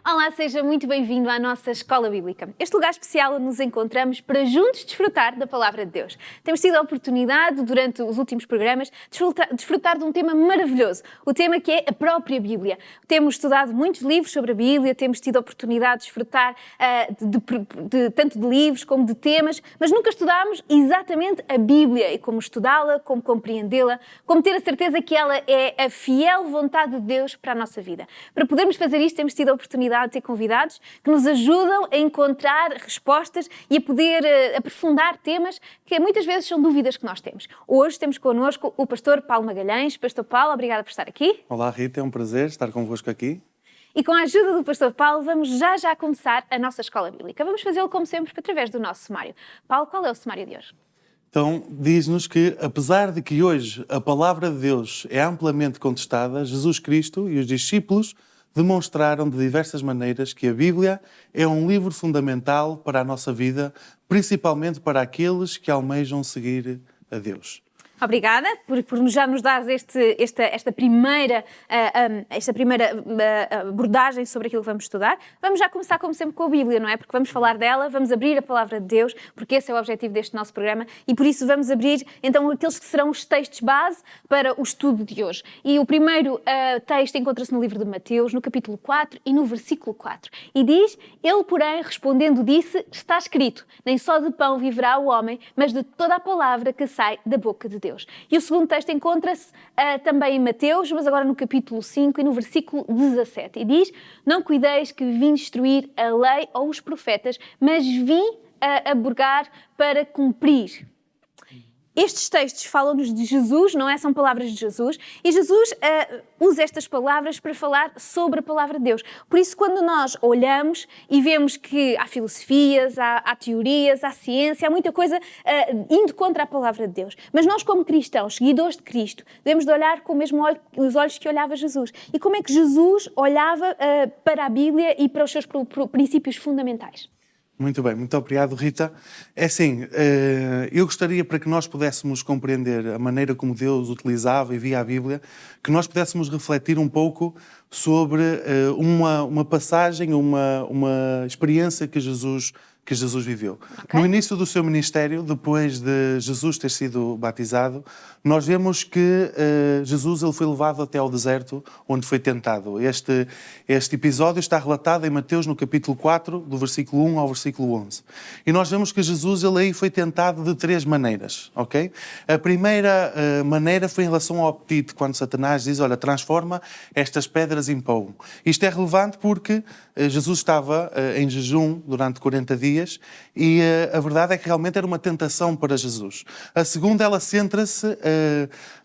Olá, seja muito bem-vindo à nossa Escola Bíblica. Este lugar especial onde nos encontramos para juntos desfrutar da Palavra de Deus. Temos tido a oportunidade, durante os últimos programas, de desfrutar de um tema maravilhoso, o tema que é a própria Bíblia. Temos estudado muitos livros sobre a Bíblia, temos tido a oportunidade de desfrutar tanto de livros como de temas, mas nunca estudámos exatamente a Bíblia e como estudá-la, como compreendê-la, como ter a certeza que ela é a fiel vontade de Deus para a nossa vida. Para podermos fazer isto, temos tido a oportunidade de ter convidados que nos ajudam a encontrar respostas e a poder aprofundar temas que muitas vezes são dúvidas que nós temos. Hoje temos connosco o pastor Paulo Magalhães. Pastor Paulo, obrigada por estar aqui. Olá Rita, é um prazer estar convosco aqui. E com a ajuda do pastor Paulo, vamos já começar a nossa Escola Bíblica. Vamos fazê-lo, como sempre, através do nosso sumário. Paulo, qual é o sumário de hoje? Então, diz-nos que, apesar de que hoje a palavra de Deus é amplamente contestada, Jesus Cristo e os discípulos demonstraram de diversas maneiras que a Bíblia é um livro fundamental para a nossa vida, principalmente para aqueles que almejam seguir a Deus. Obrigada por já nos dar esta primeira abordagem sobre aquilo que vamos estudar. Vamos já começar, como sempre, com a Bíblia, não é? Porque vamos falar dela, vamos abrir a Palavra de Deus, porque esse é o objetivo deste nosso programa, e por isso vamos abrir, então, aqueles que serão os textos base para o estudo de hoje. E o primeiro texto encontra-se no livro de Mateus, no capítulo 4 e no versículo 4. E diz: Ele, porém, respondendo, disse: Está escrito, nem só de pão viverá o homem, mas de toda a palavra que sai da boca de Deus. E o segundo texto encontra-se também em Mateus, mas agora no capítulo 5 e no versículo 17. E diz: Não cuideis que vim destruir a lei ou os profetas, mas vim abrogar para cumprir. Estes textos falam-nos de Jesus, não é? São palavras de Jesus. E Jesus usa estas palavras para falar sobre a palavra de Deus. Por isso, quando nós olhamos e vemos que há filosofias, há teorias, há ciência, há muita coisa indo contra a palavra de Deus. Mas nós, como cristãos, seguidores de Cristo, devemos de olhar com o mesmo os olhos que olhava Jesus. E como é que Jesus olhava para a Bíblia e para os seus princípios fundamentais? Muito bem, muito obrigado, Rita. É assim, eu gostaria, para que nós pudéssemos compreender a maneira como Deus utilizava e via a Bíblia, que nós pudéssemos refletir um pouco sobre uma passagem, uma experiência que Jesus viveu. Okay. No início do seu ministério, depois de Jesus ter sido batizado, nós vemos que Jesus ele foi levado até ao deserto, onde foi tentado. Este episódio está relatado em Mateus, no capítulo 4, do versículo 1 ao versículo 11. E nós vemos que Jesus ele aí foi tentado de três maneiras, ok? A primeira maneira foi em relação ao apetite, quando Satanás diz: olha, transforma estas pedras em pão. Isto é relevante porque Jesus estava em jejum durante 40 dias, e a verdade é que realmente era uma tentação para Jesus. A segunda, ela centra-se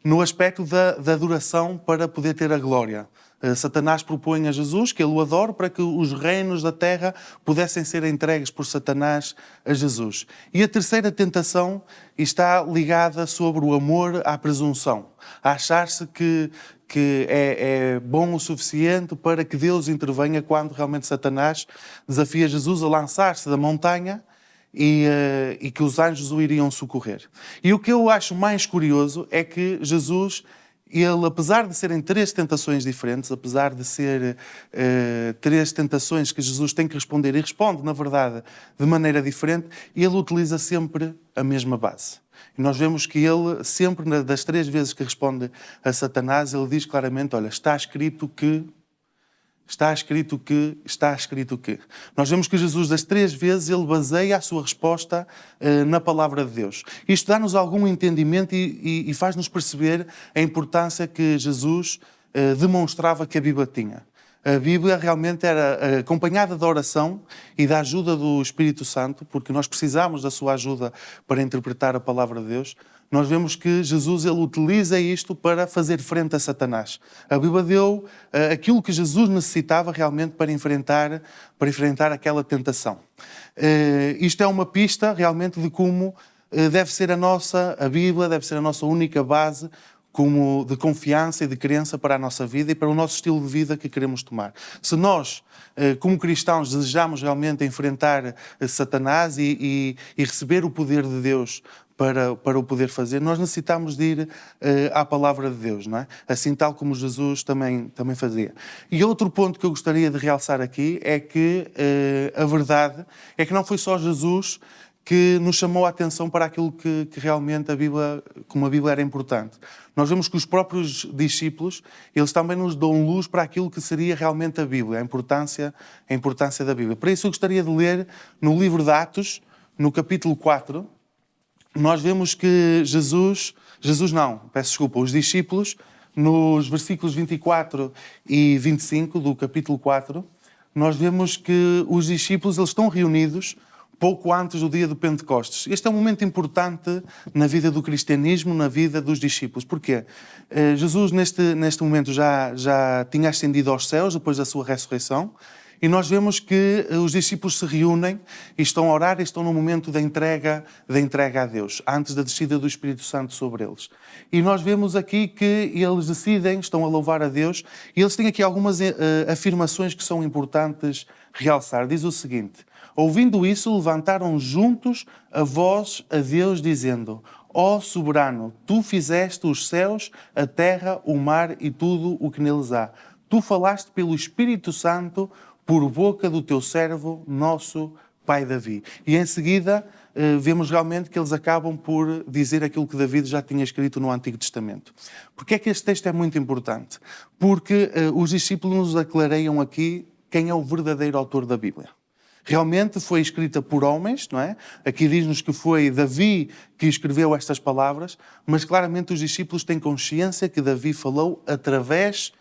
no aspecto da adoração para poder ter a glória. Satanás propõe a Jesus que ele o adore para que os reinos da terra pudessem ser entregues por Satanás a Jesus. E a terceira tentação está ligada sobre o amor à presunção, a achar-se que é bom o suficiente para que Deus intervenha quando realmente Satanás desafia Jesus a lançar-se da montanha e que os anjos o iriam socorrer. E o que eu acho mais curioso é que Jesus, ele, apesar de serem três tentações diferentes, apesar de ser três tentações que Jesus tem que responder e responde, na verdade, de maneira diferente, ele utiliza sempre a mesma base. E nós vemos que ele, sempre das três vezes que responde a Satanás, ele diz claramente: olha, está escrito que... Nós vemos que Jesus, das três vezes, ele baseia a sua resposta na palavra de Deus. Isto dá-nos algum entendimento e faz-nos perceber a importância que Jesus demonstrava que a Bíblia tinha. A Bíblia realmente era acompanhada da oração e da ajuda do Espírito Santo, porque nós precisamos da sua ajuda para interpretar a palavra de Deus. Nós vemos que Jesus ele utiliza isto para fazer frente a Satanás. A Bíblia deu aquilo que Jesus necessitava realmente para enfrentar aquela tentação. Isto é uma pista realmente de como deve ser a Bíblia deve ser a nossa única base como de confiança e de crença para a nossa vida e para o nosso estilo de vida que queremos tomar. Se nós, como cristãos, desejamos realmente enfrentar Satanás e receber o poder de Deus para o poder fazer, nós necessitamos de ir à palavra de Deus, não é? Assim tal como Jesus também fazia. E outro ponto que eu gostaria de realçar aqui é que a verdade é que não foi só Jesus que nos chamou a atenção para aquilo que realmente como a Bíblia era importante. Nós vemos que os próprios discípulos, eles também nos dão luz para aquilo que seria realmente a Bíblia, a importância da Bíblia. Para isso eu gostaria de ler no livro de Atos, no capítulo 4, nós vemos que os discípulos, nos versículos 24 e 25 do capítulo 4, nós vemos que os discípulos eles estão reunidos pouco antes do dia do Pentecostes. Este é um momento importante na vida do cristianismo, na vida dos discípulos. Porquê? Jesus, neste momento, já tinha ascendido aos céus, depois da sua ressurreição, e nós vemos que os discípulos se reúnem e estão a orar e estão no momento da entrega a Deus, antes da descida do Espírito Santo sobre eles. E nós vemos aqui que eles decidem, estão a louvar a Deus, e eles têm aqui algumas afirmações que são importantes realçar. Diz o seguinte: ouvindo isso, levantaram juntos a voz a Deus, dizendo: ó soberano, tu fizeste os céus, a terra, o mar e tudo o que neles há. Tu falaste pelo Espírito Santo por boca do teu servo, nosso pai Davi. E em seguida vemos realmente que eles acabam por dizer aquilo que David já tinha escrito no Antigo Testamento. Porquê é que este texto é muito importante? Porque os discípulos nos aclareiam aqui quem é o verdadeiro autor da Bíblia. Realmente foi escrita por homens, não é? Aqui diz-nos que foi Davi que escreveu estas palavras, mas claramente os discípulos têm consciência que Davi falou através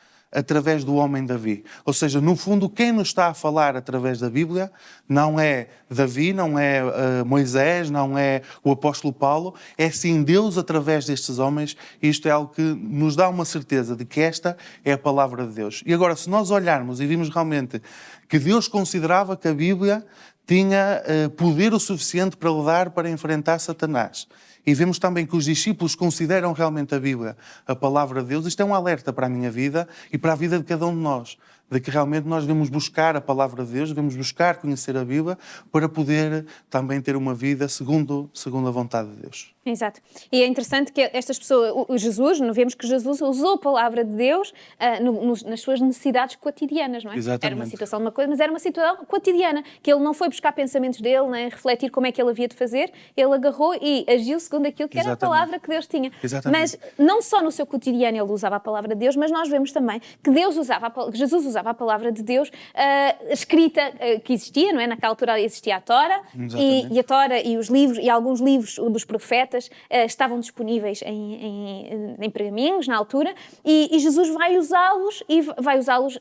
do homem Davi. Ou seja, no fundo, quem nos está a falar através da Bíblia não é Davi, não é Moisés, não é o apóstolo Paulo, é sim Deus através destes homens, e isto é algo que nos dá uma certeza de que esta é a palavra de Deus. E agora, se nós olharmos e vimos realmente que Deus considerava que a Bíblia tinha poder o suficiente para lutar, para enfrentar Satanás, e vemos também que os discípulos consideram realmente a Bíblia a palavra de Deus, isto é um alerta para a minha vida e para a vida de cada um de nós, de que realmente nós devemos buscar a palavra de Deus, devemos buscar conhecer a Bíblia para poder também ter uma vida segundo a vontade de Deus. Exato. E é interessante que estas pessoas, vemos que Jesus usou a palavra de Deus nas suas necessidades cotidianas, não é? Exatamente. Era uma situação de uma coisa, mas era uma situação cotidiana, que ele não foi buscar pensamentos dele, nem refletir como é que ele havia de fazer, ele agarrou e agiu segundo aquilo que era a palavra que Deus tinha. Exatamente. Mas não só no seu cotidiano ele usava a palavra de Deus, mas nós vemos também que Jesus usava a palavra de Deus escrita, que existia, não é? Naquela altura existia a Tora, e a Tora e os livros, e alguns livros dos profetas estavam disponíveis em pergaminhos na altura, e Jesus vai usá-los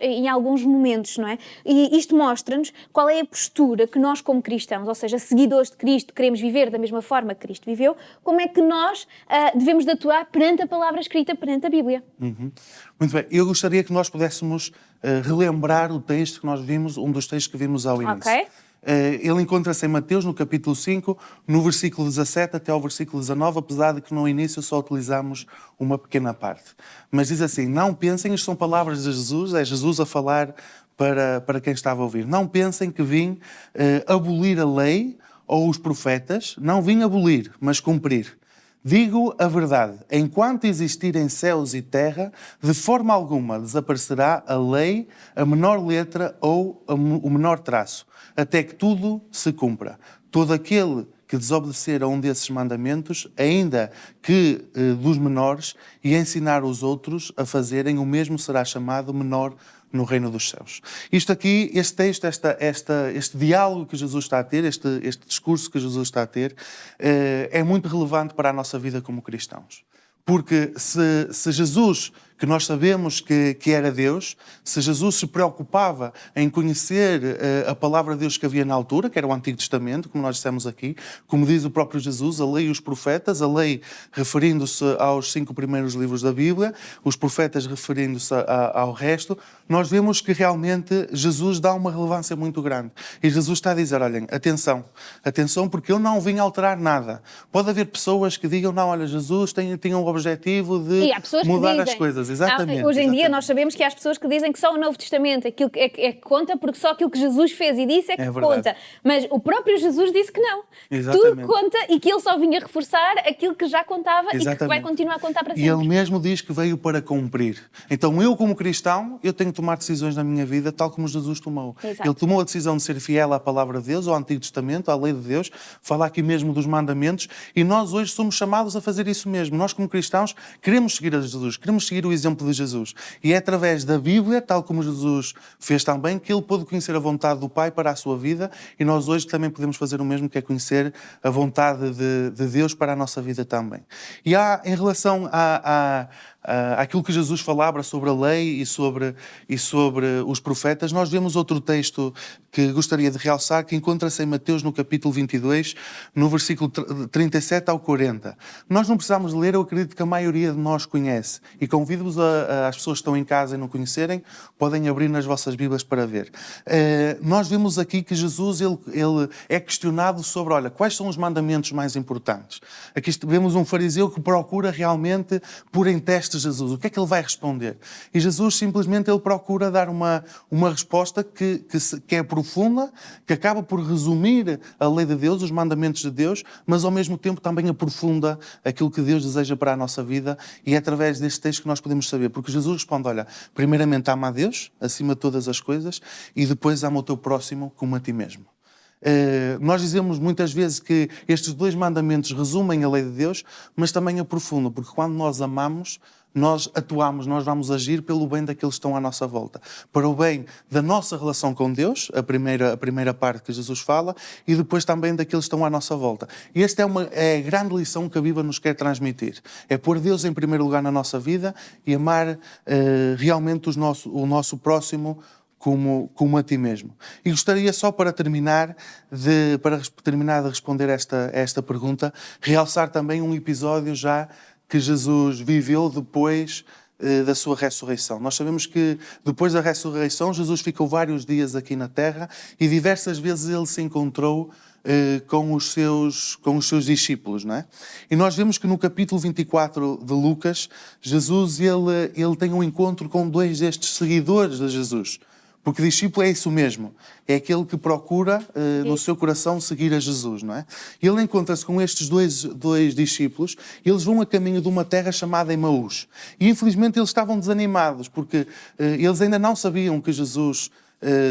em alguns momentos, não é? E isto mostra-nos qual é a postura que nós como cristãos, ou seja, seguidores de Cristo, queremos viver da mesma forma que Cristo viveu, como é que nós devemos de atuar perante a palavra escrita, perante a Bíblia. Uhum. Muito bem, eu gostaria que nós pudéssemos relembrar o texto que nós vimos, um dos textos que vimos ao início. Ok. Ele encontra-se em Mateus, no capítulo 5, no versículo 17 até ao versículo 19, apesar de que no início só utilizamos uma pequena parte. Mas diz assim: não pensem, isto são palavras de Jesus, é Jesus a falar para quem estava a ouvir. Não pensem que vim abolir a lei ou os profetas, não vim abolir, mas cumprir. Digo a verdade, enquanto existirem céus e terra, de forma alguma desaparecerá a lei, a menor letra ou o menor traço, até que tudo se cumpra. Todo aquele que desobedecer a um desses mandamentos, ainda que dos menores, e ensinar os outros a fazerem o mesmo, será chamado menor no reino dos céus. Isto aqui, este texto, este diálogo que Jesus está a ter, este discurso que Jesus está a ter, é muito relevante para a nossa vida como cristãos. Porque se Jesus, que nós sabemos que era Deus, se Jesus se preocupava em conhecer a palavra de Deus que havia na altura, que era o Antigo Testamento, como nós dissemos aqui, como diz o próprio Jesus, a lei e os profetas, a lei referindo-se aos 5 primeiros livros da Bíblia, os profetas referindo-se ao resto, nós vemos que realmente Jesus dá uma relevância muito grande. E Jesus está a dizer: olhem, atenção, porque eu não vim alterar nada. Pode haver pessoas que digam: não, olha, Jesus tinha um objetivo de mudar as coisas. exatamente. Hoje em dia exatamente. nós sabemos que há as pessoas que dizem que só o Novo Testamento aquilo é que conta, porque só aquilo que Jesus fez e disse é que conta. Mas o próprio Jesus disse que não. Que tudo conta e que ele só vinha reforçar aquilo que já contava e que vai continuar a contar para sempre. E ele mesmo diz que veio para cumprir. Então eu, como cristão, eu tenho que tomar decisões na minha vida tal como Jesus tomou. Exato. Ele tomou a decisão de ser fiel à palavra de Deus, ao Antigo Testamento, à lei de Deus, falar aqui mesmo dos mandamentos, e nós hoje somos chamados a fazer isso mesmo. Nós, como cristãos, queremos seguir a Jesus, queremos seguir o exemplo de Jesus. E é através da Bíblia, tal como Jesus fez também, que ele pôde conhecer a vontade do Pai para a sua vida, e nós hoje também podemos fazer o mesmo, que é conhecer a vontade de Deus para a nossa vida também. E há, em relação àquilo que Jesus falava sobre a lei e sobre os profetas, nós vemos outro texto que gostaria de realçar, que encontra-se em Mateus no capítulo 22, no versículo 37 ao 40. Nós não precisamos ler, eu acredito que a maioria de nós conhece. E convido-vos as pessoas que estão em casa e não conhecerem, podem abrir nas vossas Bíblias para ver. Nós vemos aqui que Jesus ele é questionado sobre, olha, quais são os mandamentos mais importantes? Aqui vemos um fariseu que procura realmente pôr em teste Jesus. O que é que ele vai responder? E Jesus simplesmente ele procura dar uma resposta que é profunda, que acaba por resumir a lei de Deus, os mandamentos de Deus, mas ao mesmo tempo também aprofunda aquilo que Deus deseja para a nossa vida, e é através deste texto que nós podemos saber. Porque Jesus responde, olha, primeiramente ama a Deus, acima de todas as coisas, e depois ama o teu próximo como a ti mesmo. Nós dizemos muitas vezes que estes dois mandamentos resumem a lei de Deus, mas também aprofundam, porque quando nós amamos, nós atuamos, nós vamos agir pelo bem daqueles que estão à nossa volta. Para o bem da nossa relação com Deus, a primeira parte que Jesus fala, e depois também daqueles que estão à nossa volta. E esta é a grande lição que a Bíblia nos quer transmitir. É pôr Deus em primeiro lugar na nossa vida e amar realmente o nosso próximo como a ti mesmo. E gostaria só para terminar de responder esta pergunta, realçar também um episódio já que Jesus viveu depois da sua ressurreição. Nós sabemos que depois da ressurreição Jesus ficou vários dias aqui na Terra e diversas vezes ele se encontrou com os seus discípulos, não é? E nós vemos que no capítulo 24 de Lucas, Jesus ele tem um encontro com dois destes seguidores de Jesus. Porque discípulo é isso mesmo. É aquele que procura no seu coração seguir a Jesus, não é? E ele encontra-se com estes dois discípulos e eles vão a caminho de uma terra chamada Emaús. E infelizmente eles estavam desanimados porque eles ainda não sabiam que Jesus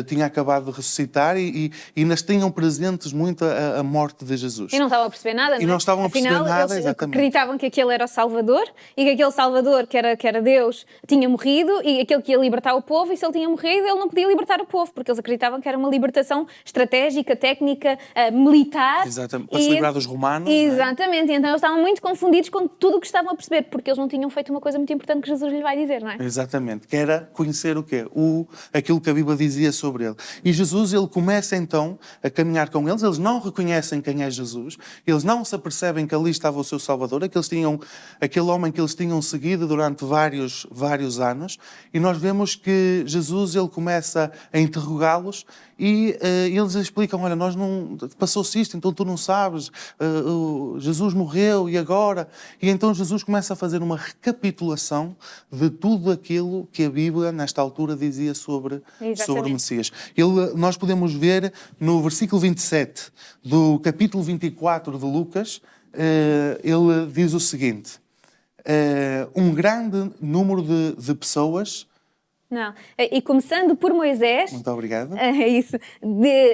tinha acabado de ressuscitar e ainda tinham presentes muito a morte de Jesus. E não estavam a perceber nada, não é? E não estavam a perceber nada, eles exatamente. acreditavam que aquele era o Salvador e que aquele Salvador, que era Deus, tinha morrido e aquele que ia libertar o povo, e se ele tinha morrido, ele não podia libertar o povo, porque eles acreditavam que era uma libertação estratégica, técnica, militar. Exatamente. Para se livrar dos romanos. Exatamente. Não é? Então eles estavam muito confundidos com tudo o que estavam a perceber, porque eles não tinham feito uma coisa muito importante que Jesus lhe vai dizer, não é? Exatamente. Que era conhecer o quê? Aquilo que a Bíblia dizia sobre ele. E Jesus, ele começa então a caminhar com eles não reconhecem quem é Jesus, eles não se apercebem que ali estava o seu Salvador, aquele homem que eles tinham seguido durante vários anos, e nós vemos que Jesus, ele começa a interrogá-los e eles explicam, olha, passou-se isto, então tu não sabes, Jesus morreu e agora? E então Jesus começa a fazer uma recapitulação de tudo aquilo que a Bíblia, nesta altura, dizia sobre o Messias. Nós podemos ver no versículo 27 do capítulo 24 de Lucas, ele diz o seguinte, um grande número de pessoas... Não. E começando por Moisés... Muito obrigado. É isso.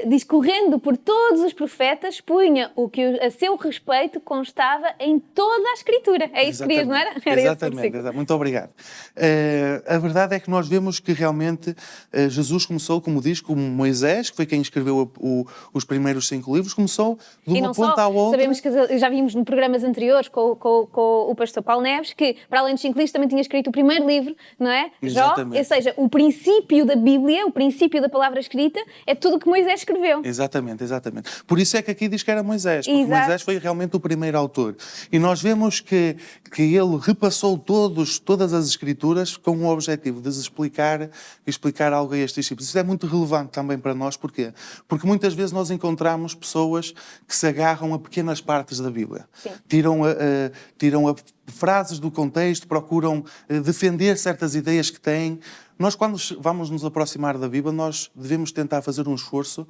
Discorrendo por todos os profetas, punha o que a seu respeito constava em toda a Escritura. É isso que querias, não era? Era exatamente. Muito obrigado. A verdade é que nós vemos que realmente Jesus começou, como diz, como Moisés, que foi quem escreveu os primeiros 5 livros, começou de uma ponta à outra. Sabemos que já vimos em programas anteriores com o pastor Paulo Neves, que para além dos 5 livros também tinha escrito o primeiro livro, não é? Exatamente. Jó, ou seja, o princípio da Bíblia, o princípio da palavra escrita, é tudo o que Moisés escreveu. Exatamente. Por isso é que aqui diz que era Moisés, porque Moisés foi realmente o primeiro autor. E nós vemos que ele repassou todas as Escrituras com o objetivo de explicar algo a estes discípulos. Isso é muito relevante também para nós, porquê? Porque muitas vezes nós encontramos pessoas que se agarram a pequenas partes da Bíblia. Sim. Tiram frases do contexto, procuram defender certas ideias que têm. Nós, quando vamos nos aproximar da Bíblia, nós devemos tentar fazer um esforço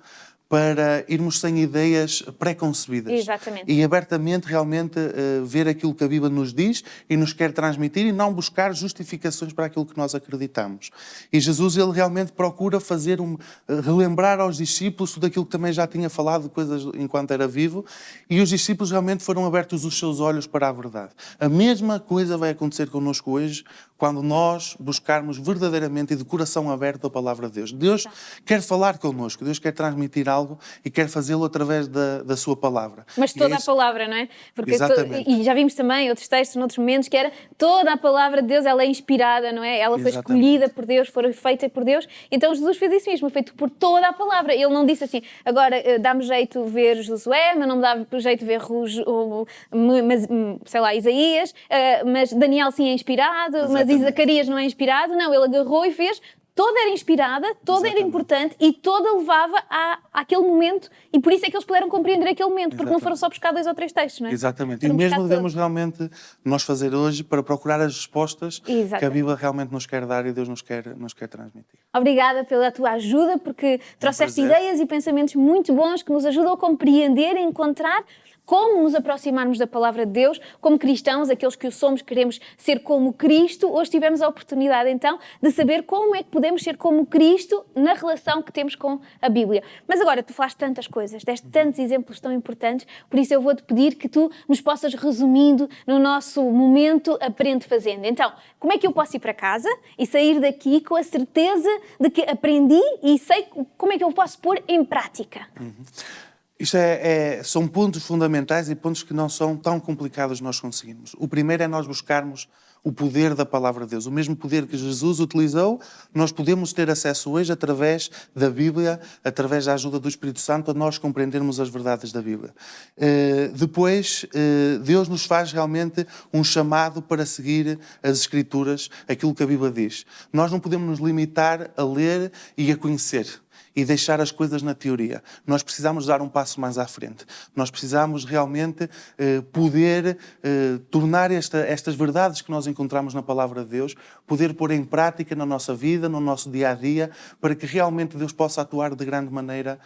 para irmos sem ideias pré-concebidas. Exatamente. E abertamente, realmente, ver aquilo que a Bíblia nos diz e nos quer transmitir e não buscar justificações para aquilo que nós acreditamos. E Jesus, ele realmente procura fazer relembrar aos discípulos tudo aquilo que também já tinha falado de coisas enquanto era vivo, e os discípulos realmente foram abertos os seus olhos para a verdade. A mesma coisa vai acontecer connosco hoje, quando nós buscarmos verdadeiramente e de coração aberto a palavra de Deus. Deus quer falar connosco, Deus quer transmitir algo e quer fazê-lo através da sua palavra. Mas toda a palavra, não é? Porque Exatamente. E já vimos também outros textos, noutros momentos, que era toda a palavra de Deus, ela é inspirada, não é? Ela foi escolhida por Deus, foi feita por Deus. Então Jesus fez isso mesmo, feito por toda a palavra. Ele não disse assim, agora dá-me jeito ver Josué, mas não me dá jeito ver Isaías, mas Daniel sim é inspirado, mas Zacarias não é inspirado. Não, ele agarrou e fez. Toda era inspirada, toda era importante e toda levava àquele momento, e por isso é que eles puderam compreender aquele momento, porque não foram só buscar 2 ou 3 textos, não é? Exatamente. Foram e mesmo buscar devemos realmente nós fazer hoje para procurar as respostas que a Bíblia realmente nos quer dar e Deus nos quer transmitir. Obrigada pela tua ajuda, porque trouxeste ideias e pensamentos muito bons que nos ajudam a compreender e encontrar como nos aproximarmos da palavra de Deus, como cristãos, aqueles que o somos, queremos ser como Cristo. Hoje tivemos a oportunidade, então, de saber como é que podemos ser como Cristo na relação que temos com a Bíblia. Mas agora, tu falaste tantas coisas, deste tantos exemplos tão importantes, por isso eu vou-te pedir que tu nos possas, resumindo, no nosso momento Aprende Fazendo. Então, como é que eu posso ir para casa e sair daqui com a certeza de que aprendi e sei como é que eu posso pôr em prática? Isto são pontos fundamentais e pontos que não são tão complicados de nós conseguirmos. O primeiro é nós buscarmos o poder da palavra de Deus. O mesmo poder que Jesus utilizou, nós podemos ter acesso hoje através da Bíblia, através da ajuda do Espírito Santo, a nós compreendermos as verdades da Bíblia. Depois, Deus nos faz realmente um chamado para seguir as Escrituras, aquilo que a Bíblia diz. Nós não podemos nos limitar a ler e a conhecer e deixar as coisas na teoria. Nós precisamos dar um passo mais à frente. Nós precisamos realmente poder tornar estas verdades que nós encontramos na palavra de Deus, poder pôr em prática na nossa vida, no nosso dia-a-dia, para que realmente Deus possa atuar de grande maneira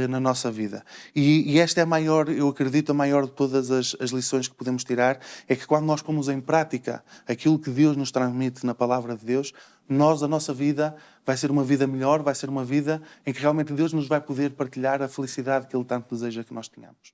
na nossa vida. E esta é a maior, eu acredito, a maior de todas as lições que podemos tirar, é que quando nós pomos em prática aquilo que Deus nos transmite na palavra de Deus, a nossa vida vai ser uma vida melhor, vai ser uma vida em que realmente Deus nos vai poder partilhar a felicidade que Ele tanto deseja que nós tenhamos.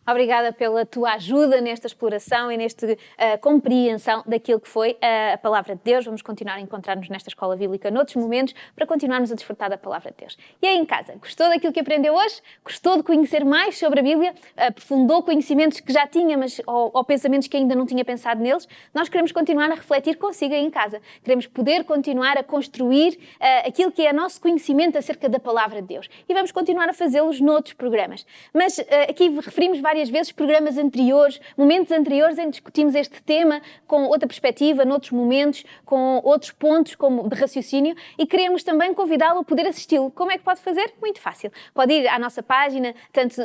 Obrigada pela tua ajuda nesta exploração e nesta compreensão daquilo que foi a Palavra de Deus. Vamos continuar a encontrar-nos nesta escola bíblica noutros momentos para continuarmos a desfrutar da Palavra de Deus. E aí em casa, gostou daquilo que aprendeu hoje? Gostou de conhecer mais sobre a Bíblia? Aprofundou conhecimentos que já tinha, mas ou pensamentos que ainda não tinha pensado neles? Nós queremos continuar a refletir consigo aí em casa. Queremos poder continuar a construir aquilo que é nosso conhecimento acerca da Palavra de Deus. E vamos continuar a fazê-los noutros programas. Mas aqui referimos várias vezes programas anteriores, momentos anteriores em que discutimos este tema com outra perspectiva, noutros momentos, com outros pontos como de raciocínio, e queremos também convidá-lo a poder assisti-lo. Como é que pode fazer? Muito fácil. Pode ir à nossa página, tanto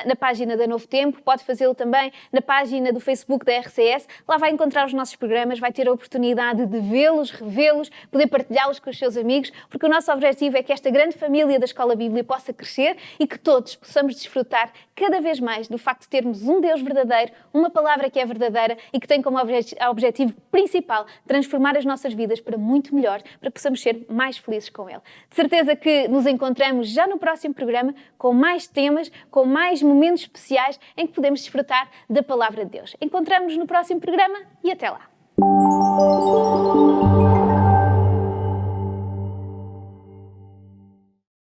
na página da Novo Tempo, pode fazê-lo também na página do Facebook da RCS. Lá vai encontrar os nossos programas, vai ter a oportunidade de vê-los, revê-los, poder partilhá-los com os seus amigos, porque o nosso objetivo é que esta grande família da Escola Bíblia possa crescer e que todos possamos desfrutar cada vez mais do facto de termos um Deus verdadeiro, uma palavra que é verdadeira e que tem como objetivo principal transformar as nossas vidas para muito melhor, para que possamos ser mais felizes com Ele. De certeza que nos encontramos já no próximo programa com mais temas, com mais momentos especiais em que podemos desfrutar da palavra de Deus. Encontramos-nos no próximo programa e até lá!